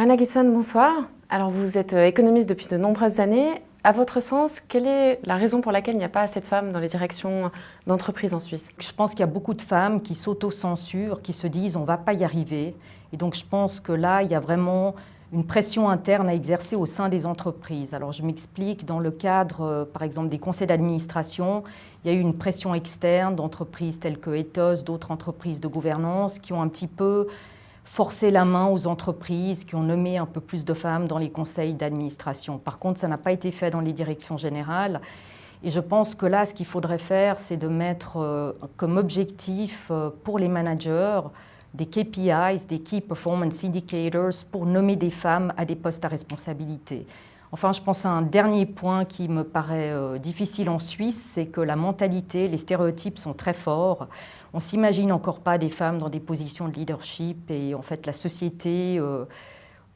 Rana Gibson, bonsoir. Alors vous êtes économiste depuis de nombreuses années. À votre sens, quelle est la raison pour laquelle il n'y a pas assez de femmes dans les directions d'entreprises en Suisse? Je pense qu'il y a beaucoup de femmes qui s'auto-censurent, qui se disent on ne va pas y arriver. Et donc je pense que là, il y a vraiment une pression interne à exercer au sein des entreprises. Alors je m'explique, dans le cadre, par exemple, des conseils d'administration, il y a eu une pression externe d'entreprises telles que Ethos, d'autres entreprises de gouvernance qui ont un petit peu forcé la main aux entreprises, qui ont nommé un peu plus de femmes dans les conseils d'administration. Par contre, ça n'a pas été fait dans les directions générales. Et je pense que là, ce qu'il faudrait faire, c'est de mettre comme objectif pour les managers des KPIs, des Key Performance Indicators, pour nommer des femmes à des postes à responsabilité. Enfin, je pense à un dernier point qui me paraît difficile en Suisse, c'est que la mentalité, les stéréotypes sont très forts. On ne s'imagine encore pas des femmes dans des positions de leadership et en fait, la société,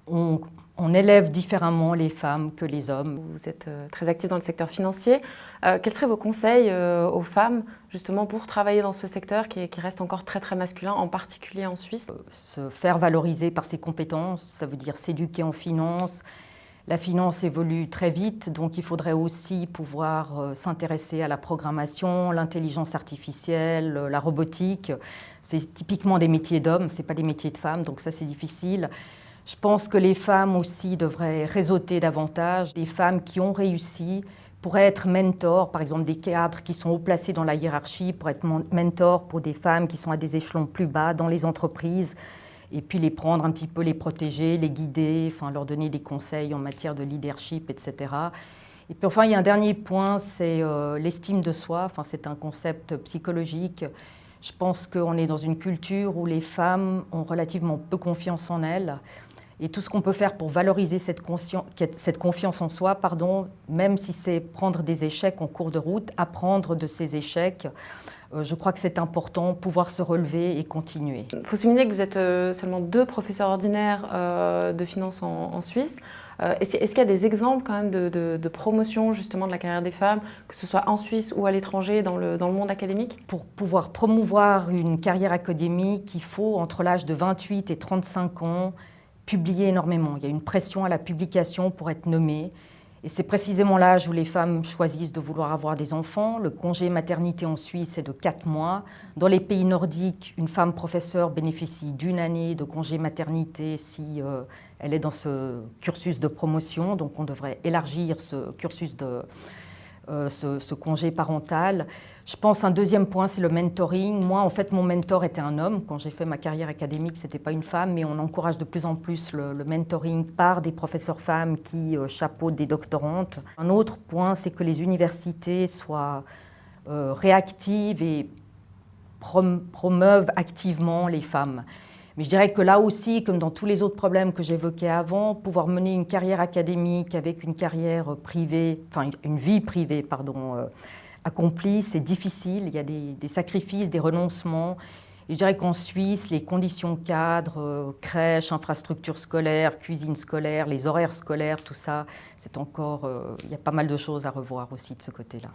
on élève différemment les femmes que les hommes. Vous êtes très actif dans le secteur financier. Quels seraient vos conseils aux femmes justement pour travailler dans ce secteur qui reste encore très très masculin, en particulier en Suisse? Se faire valoriser par ses compétences, ça veut dire s'éduquer en finance. La finance évolue très vite, donc il faudrait aussi pouvoir s'intéresser à la programmation, l'intelligence artificielle, la robotique. C'est typiquement des métiers d'hommes, ce n'est pas des métiers de femmes, donc ça c'est difficile. Je pense que les femmes aussi devraient réseauter davantage. Des femmes qui ont réussi pourraient être mentors, par exemple des cadres qui sont haut placés dans la hiérarchie, pour être mentors pour des femmes qui sont à des échelons plus bas dans les entreprises, et puis les prendre un petit peu, les protéger, les guider, enfin, leur donner des conseils en matière de leadership, etc. Et puis enfin, il y a un dernier point, c'est l'estime de soi. Enfin, c'est un concept psychologique. Je pense qu'on est dans une culture où les femmes ont relativement peu confiance en elles. Et tout ce qu'on peut faire pour valoriser cette confiance en soi, même si c'est prendre des échecs en cours de route, apprendre de ces échecs, je crois que c'est important, pouvoir se relever et continuer. Il faut souligner que vous êtes seulement 2 professeurs ordinaires de finance en Suisse. Est-ce qu'il y a des exemples quand même de promotion justement de la carrière des femmes, que ce soit en Suisse ou à l'étranger, dans le monde académique? Pour pouvoir promouvoir une carrière académique, il faut, entre l'âge de 28 et 35 ans, publier énormément. Il y a une pression à la publication pour être nommée. Et c'est précisément l'âge où les femmes choisissent de vouloir avoir des enfants. Le congé maternité en Suisse est de 4 mois. Dans les pays nordiques, une femme professeure bénéficie d'1 année de congé maternité si elle est dans ce cursus de promotion. Donc on devrait élargir ce cursus ce congé parental. Je pense un deuxième point, c'est le mentoring. Moi, en fait, mon mentor était un homme. Quand j'ai fait ma carrière académique, ce n'était pas une femme, mais on encourage de plus en plus le mentoring par des professeurs femmes qui chapeautent des doctorantes. Un autre point, c'est que les universités soient réactives et promeuvent activement les femmes. Mais je dirais que là aussi, comme dans tous les autres problèmes que j'évoquais avant, pouvoir mener une carrière académique avec une carrière privée, enfin une vie privée, accomplie, c'est difficile. Il y a des sacrifices, des renoncements. Et je dirais qu'en Suisse, les conditions cadres, crèches, infrastructures scolaires, cuisine scolaire, les horaires scolaires, tout ça, c'est encore, il y a pas mal de choses à revoir aussi de ce côté-là.